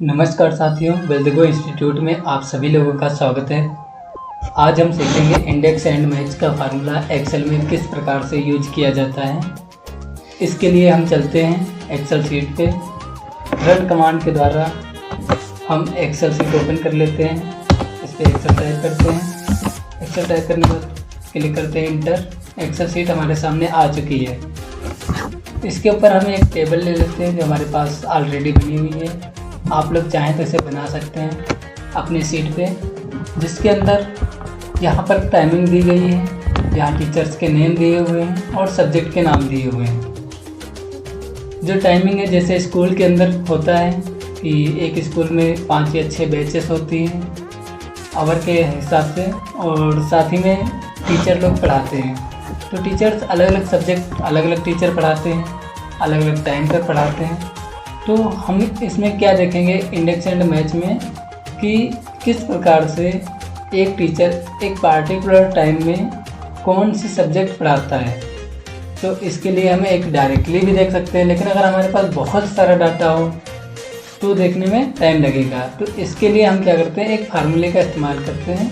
नमस्कार साथियों, वेल्दिगो इंस्टीट्यूट में आप सभी लोगों का स्वागत है। आज हम सीखेंगे इंडेक्स एंड मैच का फार्मूला एक्सेल में किस प्रकार से यूज किया जाता है। इसके लिए हम चलते हैं एक्सेल शीट पे। रन कमांड के द्वारा हम एक्सेल शीट ओपन कर लेते हैं। इस पर एक्सेल टाइप करते हैं। एक्सेल टाइप करने के बाद क्लिक करते हैं इंटर। एक्सेल शीट हमारे सामने आ चुकी है। इसके ऊपर हम एक टेबल ले लेते हैं जो हमारे पास ऑलरेडी बनी हुई है। आप लोग चाहें तो इसे बना सकते हैं अपनी सीट पे, जिसके अंदर यहाँ पर टाइमिंग दी गई है, यहाँ टीचर्स के नेम दिए हुए हैं और सब्जेक्ट के नाम दिए हुए हैं। जो टाइमिंग है जैसे स्कूल के अंदर होता है कि एक स्कूल में 5 या 6 बैचेस होती हैं आवर के हिसाब से, और साथ ही में टीचर लोग पढ़ाते हैं। तो टीचर्स अलग अलग सब्जेक्ट अलग अलग टीचर पढ़ाते हैं, अलग अलग टाइम पर पढ़ाते हैं। तो हम इसमें क्या देखेंगे इंडेक्स एंड मैच में कि किस प्रकार से एक टीचर एक पार्टिकुलर टाइम में कौन सी सब्जेक्ट पढ़ाता है। तो इसके लिए हमें एक डायरेक्टली भी देख सकते हैं, लेकिन अगर हमारे पास बहुत सारा डाटा हो तो देखने में टाइम लगेगा। तो इसके लिए हम क्या करते हैं, एक फार्मूले का इस्तेमाल करते हैं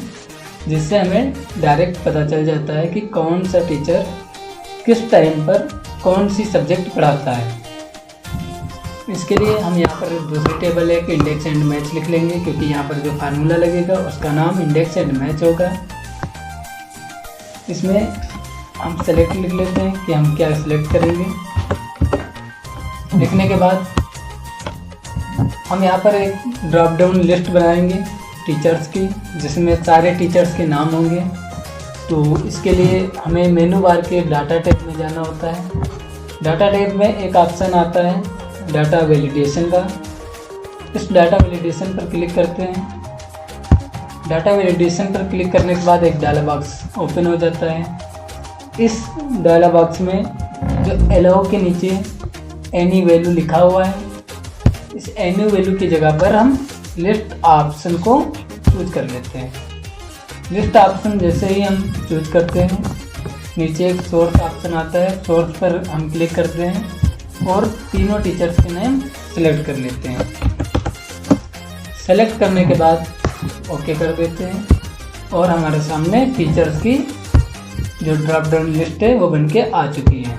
जिससे हमें डायरेक्ट पता चल जाता है कि कौन सा टीचर किस टाइम पर कौन सी सब्जेक्ट पढ़ाता है। इसके लिए हम यहाँ पर दूसरी टेबल है कि इंडेक्स एंड मैच लिख लेंगे, क्योंकि यहाँ पर जो फार्मूला लगेगा उसका नाम इंडेक्स एंड मैच होगा। इसमें हम सेलेक्ट लिख लेते हैं कि हम क्या सेलेक्ट करेंगे। लिखने के बाद हम यहाँ पर एक ड्रॉप डाउन लिस्ट बनाएंगे टीचर्स की, जिसमें सारे टीचर्स के नाम होंगे। तो इसके लिए हमें मेनू बार के डाटा टैब में जाना होता है। डाटा टैब में एक ऑप्शन आता है डाटा वैलिडेशन का। इस डाटा वैलिडेशन पर क्लिक करते हैं। डाटा वैलिडेशन पर क्लिक करने के बाद एक डायलॉग बॉक्स ओपन हो जाता है। इस डायलॉग बॉक्स में जो अलाउ के नीचे एनी वैल्यू लिखा हुआ है, इस एनी वैल्यू की जगह पर हम लिस्ट ऑप्शन को चूज कर लेते हैं। लिस्ट ऑप्शन जैसे ही हम चूज करते हैं, नीचे एक सोर्स ऑप्शन आता है। सोर्स पर हम क्लिक करते हैं और तीनों टीचर्स के नेम सेलेक्ट कर लेते हैं। सेलेक्ट करने के बाद ओके कर देते हैं और हमारे सामने टीचर्स की जो ड्रॉप डाउन लिस्ट है वो बनके आ चुकी है।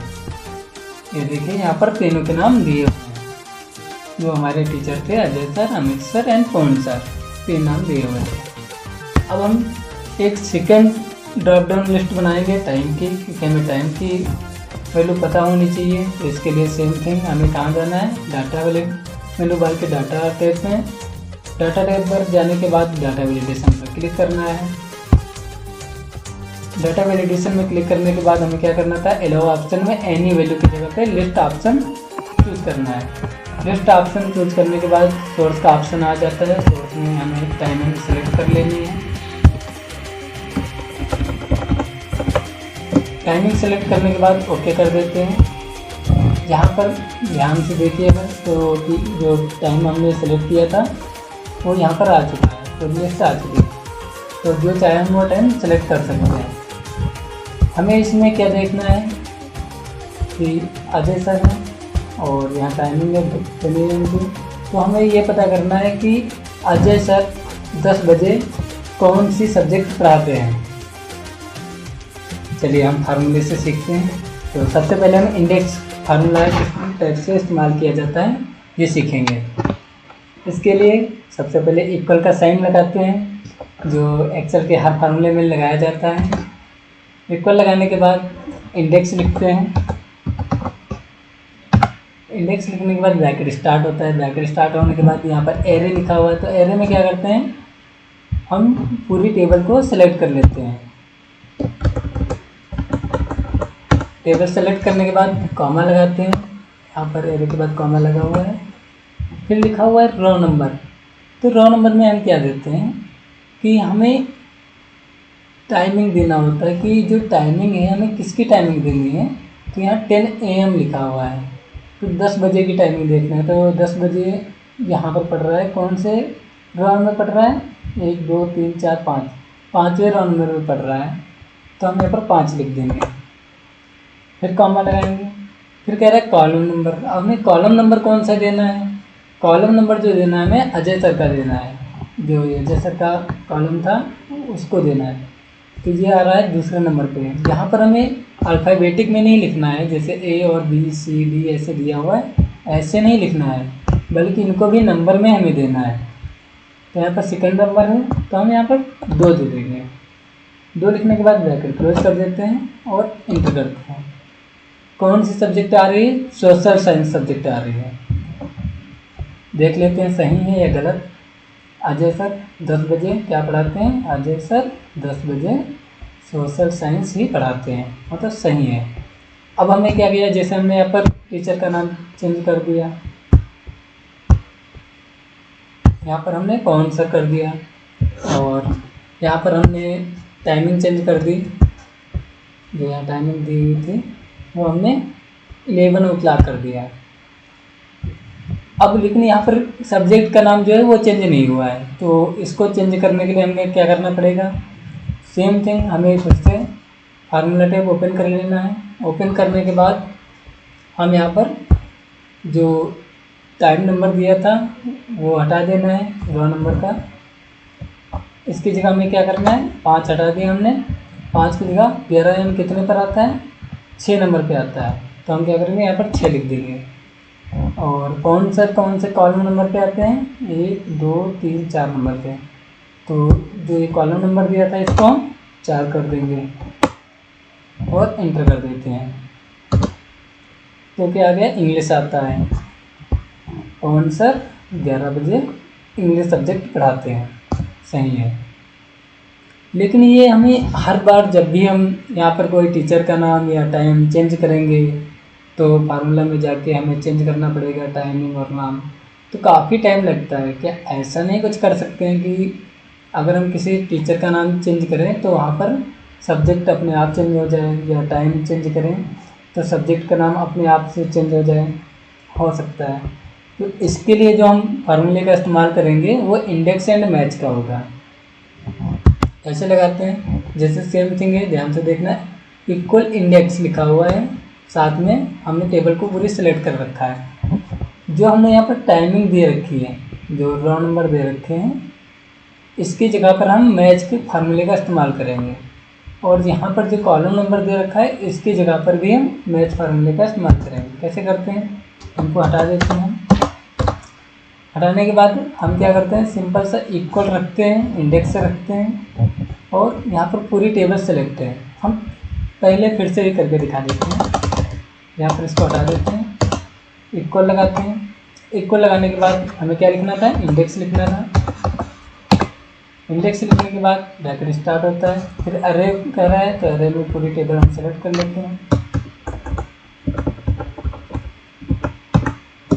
ये देखिए यहाँ पर तीनों के नाम दिए हुए हैं। जो हमारे टीचर थे Ajay sir, Amit sir and Pawan sir, 3 नाम दिए हुए थे। अब हम एक सेकेंड ड्रॉप डाउन लिस्ट बनाएंगे टाइम की, क्योंकि हमें टाइम की वैल्यू पता होनी चाहिए। तो इसके लिए सेम थिंग, हमें कहाँ जाना है, डाटा वाले मेनू बार के डाटा टैब में। डाटा टैब पर जाने के बाद डाटा वैलिडेशन पर क्लिक करना है। डाटा वैलिडेशन में क्लिक करने के बाद हमें क्या करना था, अलाउ ऑप्शन में एनी वैल्यू की जगह पे लिस्ट ऑप्शन चूज करना है। लिस्ट ऑप्शन चूज करने के बाद सोर्स का ऑप्शन आ जाता है। सोर्स में हमें टाइमिंग सेलेक्ट कर लेनी है। टाइमिंग सेलेक्ट करने के बाद ओके कर देते हैं। यहाँ पर ध्यान से देखिएगा तो जो टाइम हमने सेलेक्ट किया था वो यहाँ पर आ चुका है, तो लिस्ट आ चुकी है। तो जो चाहे हम वो टाइम सेलेक्ट कर सकते हैं। हमें इसमें क्या देखना है कि अजय सर है और यहाँ टाइमिंग है 20 तो हमें ये पता करना है कि अजय सर 10 बजे कौन सी सब्जेक्ट पढ़ाते हैं। चलिए हम फार्मूले से सीखते हैं। तो सबसे पहले हम इंडेक्स फार्मूला किस टाइप से इस्तेमाल किया जाता है ये सीखेंगे। इसके लिए सबसे पहले इक्वल का साइन लगाते हैं, जो एक्सेल के हर फार्मूले में लगाया जाता है। इक्वल लगाने के बाद इंडेक्स लिखते हैं। इंडेक्स लिखने के बाद ब्रैकेट स्टार्ट होता है। ब्रैकेट स्टार्ट होने के बाद यहाँ पर एरे लिखा हुआ है, तो एरे में क्या करते हैं, हम पूरी टेबल को सिलेक्ट कर लेते हैं। टेबल सेलेक्ट करने के बाद कॉमा लगाते हैं। यहाँ पर एरे के बाद कॉमा लगा हुआ है, फिर लिखा हुआ है रो नंबर। तो रो नंबर में हम क्या देते हैं कि हमें टाइमिंग देना होता है कि जो टाइमिंग है हमें किसकी टाइमिंग देनी है। तो यहाँ 10 AM लिखा हुआ है, तो 10 बजे की टाइमिंग देखना है। तो 10 बजे यहाँ पर पढ़ रहा है, कौन से रो में पढ़ रहा है, 1 2 3 4 5, 5वें रो नंबर में पढ़ रहा है। तो हम यहाँ पर 5 लिख देंगे, फिर कॉमा लगाएंगे। फिर कह रहा है कॉलम नंबर। अब हमें कॉलम नंबर कौन सा देना है, कॉलम नंबर जो देना है हमें अजय सर का देना है, जो ये अजय सर का कॉलम था उसको देना है। तो ये आ रहा है दूसरे नंबर पे। यहाँ पर हमें अल्फ़ाबेटिक में नहीं लिखना है, जैसे ए और बी सी डी ऐसे दिया हुआ है, ऐसे नहीं लिखना है, बल्कि इनको भी नंबर में हमें देना है। तो यहाँ पर सेकंड नंबर है तो हम यहाँ पर 2 दे देंगे। 2 लिखने के बाद ब्रैकेट क्लोज कर देते हैं और इंटर करते हैं। कौन सी सब्जेक्ट आ रही है? सोशल साइंस सब्जेक्ट आ रही है। देख लेते हैं सही है या गलत। अजय सर 10 बजे क्या पढ़ाते हैं? अजय सर 10 बजे सोशल साइंस ही पढ़ाते हैं, मतलब सही है। अब हमें क्या किया, जैसे हमने यहाँ पर टीचर का नाम चेंज कर दिया, यहाँ पर हमने कौन सा कर दिया, और यहाँ पर हमने टाइमिंग चेंज कर दी। जो यहाँ टाइमिंग दी हुई थी वो हमने 11 o'clock कर दिया। अब लेकिन यहाँ पर सब्जेक्ट का नाम जो है वो चेंज नहीं हुआ है, तो इसको चेंज करने के लिए हमें क्या करना पड़ेगा? सेम थिंग, हमें फिर से फार्मूला टैब ओपन कर लेना है। ओपन करने के बाद हम यहाँ पर जो टाइम नंबर दिया था वो हटा देना है, रॉ नंबर का। इसकी जगह हमें क्या करना है? 5 हटा दिया हमने। 5 की जगह 11 कितने पर आता है? 6 नंबर पे आता है, तो हम क्या करेंगे यहाँ पर 6 लिख देंगे। और कौन से कॉलम नंबर पे आते हैं? 1 2 3 4 नंबर पे। तो जो ये कॉलम नंबर दिया था इसको हम 4 कर देंगे और एंटर कर देते हैं। तो क्या आ गया? इंग्लिश आता है। कौन सर 11 बजे इंग्लिश सब्जेक्ट पढ़ाते हैं, सही है। लेकिन ये हमें हर बार जब भी हम यहाँ पर कोई टीचर का नाम या टाइम चेंज करेंगे तो फार्मूला में जाके हमें चेंज करना पड़ेगा टाइमिंग और नाम, तो काफ़ी टाइम लगता है। क्या ऐसा नहीं कुछ कर सकते हैं कि अगर हम किसी टीचर का नाम चेंज करें तो वहाँ पर सब्जेक्ट अपने आप चेंज हो जाए, या टाइम चेंज करें तो सब्जेक्ट का नाम अपने आप से चेंज हो जाए? हो सकता है। तो इसके लिए जो हम फार्मूले का इस्तेमाल करेंगे वो इंडेक्स एंड मैच का होगा। कैसे लगाते हैं? जैसे सेम थिंग है, ध्यान से देखना है। इक्वल इंडेक्स लिखा हुआ है, साथ में हमने टेबल को पूरी सेलेक्ट कर रखा है। जो हमने यहाँ पर टाइमिंग दे रखी है, जो रॉ नंबर दे रखे हैं, इसकी जगह पर हम मैच के फार्मूले का इस्तेमाल करेंगे। और यहाँ पर जो कॉलम नंबर दे रखा है इसकी जगह पर भी हम मैच फार्मूले का इस्तेमाल करेंगे। कैसे करते हैं? इनको हटा देते हैं। हटाने के बाद हम क्या करते हैं? सिंपल सा इक्वल रखते हैं, इंडेक्स से रखते हैं, और यहाँ पर पूरी टेबल सेलेक्ट है। हम पहले फिर से ही करके दिखा देते हैं। यहाँ पर इसको हटा देते हैं, इक्वल लगाते हैं। इक्वल लगाने के बाद हमें क्या लिखना था? इंडेक्स लिखना था। इंडेक्स लिखने के बाद ब्रैकेट स्टार्ट होता है, फिर अरे कह रहा है तो अरे में पूरी टेबल हम सेलेक्ट कर लेते हैं।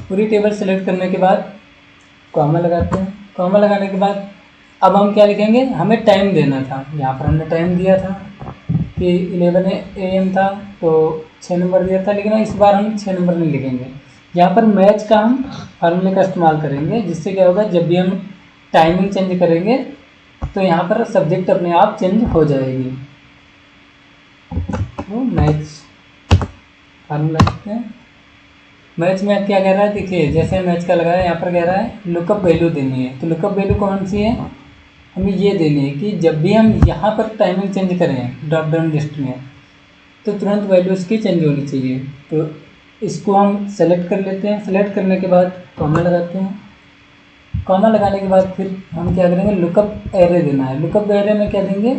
पूरी टेबल सेलेक्ट करने के बाद कॉमा लगाते हैं। कॉमा लगाने के बाद अब हम क्या लिखेंगे? हमें टाइम देना था। यहाँ पर हमने टाइम दिया था कि 11 AM था, तो 6 नंबर दिया था, लेकिन इस बार हम 6 नंबर नहीं लिखेंगे। यहाँ पर मैच का हम फार्मूले का इस्तेमाल करेंगे, जिससे क्या होगा, जब भी हम टाइमिंग चेंज करेंगे तो यहाँ पर सब्जेक्ट अपने आप चेंज हो जाएगी। तो मैच फार्मूला लिखते हैं। मैच में अब क्या कह रहा है? देखिए, जैसे मैच का लगाया, यहाँ पर कह रहा है लुकअप वैल्यू देनी है। तो लुकअप वैल्यू कौन सी है? हमें ये देनी है कि जब भी हम यहाँ पर टाइमिंग चेंज करें ड्रॉप डाउन लिस्ट में, तो तुरंत वैल्यू इसकी चेंज होनी चाहिए। तो इसको हम सेलेक्ट कर लेते हैं। सेलेक्ट करने के बाद कॉमा लगाते हैं। कॉमा लगाने के बाद फिर हम क्या करेंगे? लुकअप एरे देना है। लुकअप एरे में क्या देंगे?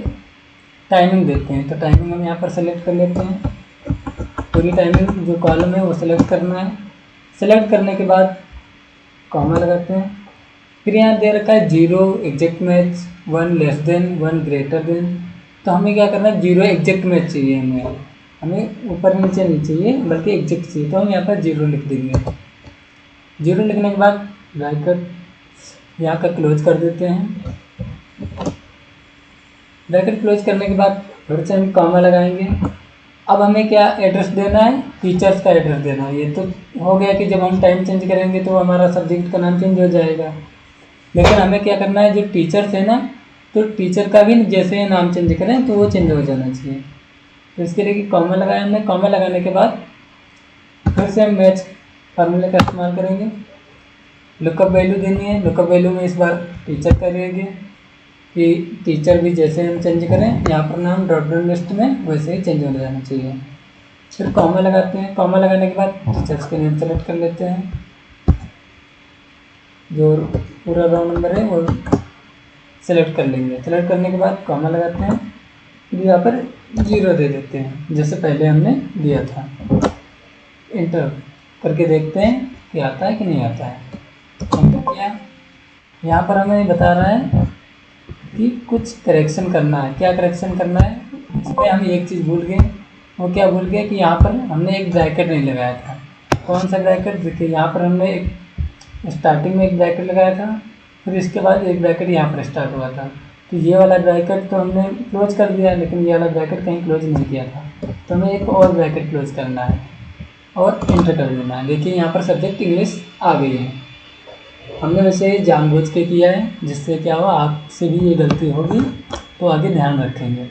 टाइमिंग देते हैं। तो टाइमिंग हम यहाँ पर सेलेक्ट कर लेते हैं। पूरी टाइमिंग जो कॉलम है वो सेलेक्ट करना है। सेलेक्ट करने के बाद कॉमा लगाते हैं। फिर यहाँ दे रखा है 0 exact match, 1 less than, 1 greater than. तो हमें क्या करना है? 0 एग्जैक्ट मैच चाहिए हमें ऊपर नीचे नहीं चाहिए, बल्कि एग्जैक्ट चाहिए। तो हम यहाँ पर 0 लिख देंगे। 0 लिखने के बाद ब्रैकेट यहाँ का क्लोज कर देते हैं। ब्रैकेट क्लोज करने के बाद फिर से हम कॉमा लगाएंगे। अब हमें क्या एड्रेस देना है? टीचर्स का एड्रेस देना है। ये तो हो गया कि जब हम टाइम चेंज करेंगे तो हमारा सब्जेक्ट का नाम चेंज हो जाएगा, लेकिन हमें क्या करना है? जो टीचर्स है ना, तो टीचर का भी जैसे नाम चेंज करें तो वो चेंज हो जाना चाहिए। तो इसके लिए कॉमा लगाया हमने। कॉमा लगाने के बाद फिर से हम मैच फार्मूले का इस्तेमाल करेंगे। लुकअप वैल्यू देनी है। लुकअप वैल्यू में इस बार टीचर करेंगे कि टीचर भी जैसे हम चेंज करें यहाँ पर नाम ड्रॉप डाउन लिस्ट में वैसे ही चेंज हो जाना चाहिए। फिर कॉमा लगाते हैं। कॉमा लगाने के बाद टीचर्स के नेम सेलेक्ट कर लेते हैं, जो पूरा रोल नंबर है वो सेलेक्ट कर लेंगे। सेलेक्ट करने के बाद कॉमा लगाते हैं, फिर यहाँ पर 0 दे देते हैं जैसे पहले हमने दिया था। इंटर करके देखते हैं कि आता है कि नहीं आता है। इंटर किया। यहाँ पर हमें बता रहा है कि कुछ करेक्शन करना है। क्या करेक्शन करना है, इसमें हम एक चीज़ भूल गए। वो क्या भूल गए कि यहाँ पर हमने एक ब्रैकेट नहीं लगाया था। कौन सा ब्रैकेट? देखिए यहाँ पर हमने एक स्टार्टिंग में एक ब्रैकेट लगाया था, फिर इसके बाद एक ब्रैकेट यहाँ पर स्टार्ट हुआ था। तो ये वाला ब्रैकेट तो हमने क्लोज कर दिया, लेकिन ये वाला ब्रैकेट कहीं क्लोज नहीं किया था, तो हमें एक और ब्रैकेट क्लोज करना है और इंटर कर देना है। देखिए यहाँ पर सब्जेक्ट इंग्लिश आ गई है। हमने वैसे जानबूझ के किया है, जिससे क्या हुआ आपसे भी ये गलती होगी, तो आगे ध्यान रखेंगे।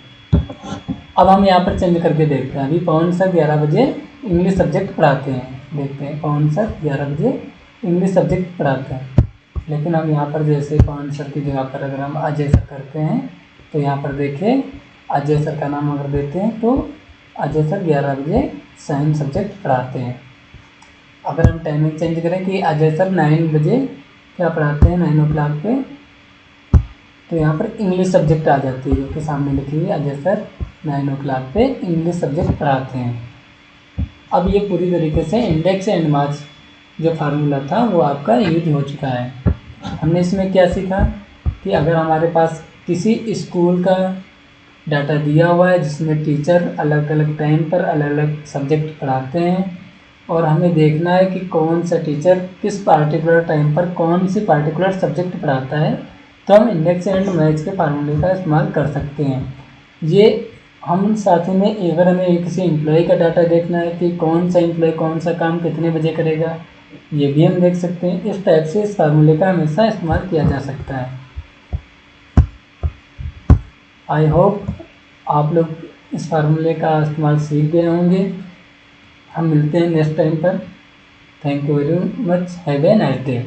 अब हम यहाँ पर चेंज करके देखते हैं। अभी पवन सर 11 बजे इंग्लिश सब्जेक्ट पढ़ाते हैं। देखते हैं पवन सर 11 बजे इंग्लिश सब्जेक्ट पढ़ाते हैं, लेकिन हम यहाँ पर जैसे पवन सर की जगह पर अगर हम अजय सर करते हैं तो यहाँ पर देखिए अजय सर का नाम अगर देते हैं तो अजय सर 11 बजे साइंस सब्जेक्ट पढ़ाते हैं। अगर हम टाइमिंग चेंज करें कि अजय सर 9 बजे क्या पढ़ाते हैं 9 o'clock पे, तो यहाँ पर इंग्लिश सब्जेक्ट आ जाती है, जो कि सामने लिखी हुई अजय सर 9 o'clock पे इंग्लिश सब्जेक्ट पढ़ाते हैं। अब ये पूरी तरीके से इंडेक्स एंड मार्क्स जो फार्मूला था वो आपका यूज हो चुका है। हमने इसमें क्या सीखा कि अगर हमारे पास किसी स्कूल का डाटा दिया हुआ है जिसमें टीचर अलग अलग टाइम पर अलग अलग सब्जेक्ट पढ़ाते हैं और हमें देखना है कि कौन सा टीचर किस पार्टिकुलर टाइम पर कौन सी पार्टिकुलर सब्जेक्ट पढ़ाता है, तो हम इंडेक्स एंड मैच के फार्मूले का इस्तेमाल कर सकते हैं। ये हम साथ ही में अगर हमें किसी एम्प्लॉय का डाटा देखना है कि कौन सा एम्प्लॉय कौन सा काम कितने बजे करेगा, ये भी हम देख सकते हैं। इस टाइप से इस फार्मूले का हमेशा इस्तेमाल किया जा सकता है। आई होप आप लोग इस फार्मूले का इस्तेमाल सीख गए होंगे। हम मिलते हैं नेक्स्ट टाइम पर। Thank you very much. Have a nice day.